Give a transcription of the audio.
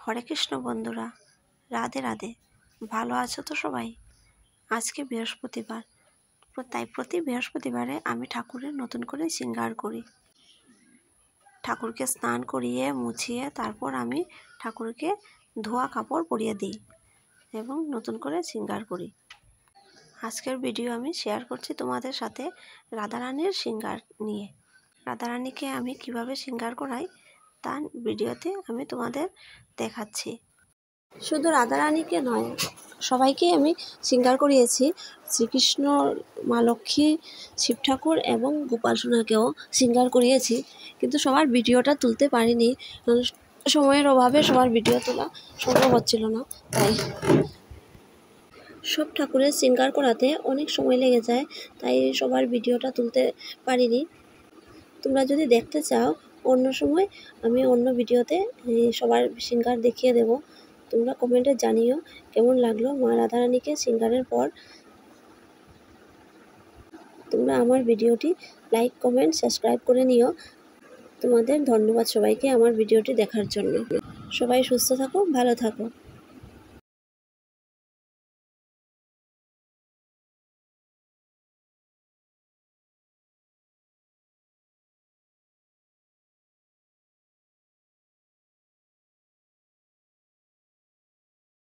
হরে কৃষ্ণ বন্ধুরা, রাধে রাধে। ভালো আছো তো সবাই? আজকে বৃহস্পতিবার, তাই প্রতি বৃহস্পতিবারে আমি ঠাকুরের নতুন করে শৃঙ্গার করি। ঠাকুরকে স্নান করিয়ে মুছিয়ে তারপর আমি ঠাকুরকে ধোয়া কাপড় পরিয়ে দিই এবং নতুন করে শৃঙ্গার করি। আজকের ভিডিও আমি শেয়ার করছি তোমাদের সাথে রাধারানীর শৃঙ্গার নিয়ে। রাধারানীকে আমি কিভাবে শৃঙ্গার করাই তার ভিডিওতে আমি তোমাদের দেখাচ্ছি। শুধু রাধারানীকে নয়, সবাইকেই আমি শৃঙ্গার করিয়েছি। শ্রীকৃষ্ণ, মা লক্ষ্মী, শিব ঠাকুর এবং গোপাল সোনাকেও শৃঙ্গার করিয়েছি, কিন্তু সবার ভিডিওটা তুলতে পারিনি। সময়ের অভাবে সবার ভিডিও তোলা সম্ভব হচ্ছিল না, তাই সব ঠাকুরের শৃঙ্গার করাতে অনেক সময় লেগে যায়, তাই সবার ভিডিওটা তুলতে পারিনি। তোমরা যদি দেখতে চাও অন্য সময় আমি অন্য ভিডিওতে সবার শৃঙ্গার দেখিয়ে দেব। তোমরা কমেন্টে জানিও কেমন লাগলো মা রাধারানীকে শৃঙ্গারের পর। তোমরা আমার ভিডিওটি লাইক, কমেন্ট, সাবস্ক্রাইব করে নিও। তোমাদের ধন্যবাদ সবাইকে আমার ভিডিওটি দেখার জন্য। সবাই সুস্থ থাকো, ভালো থাকো।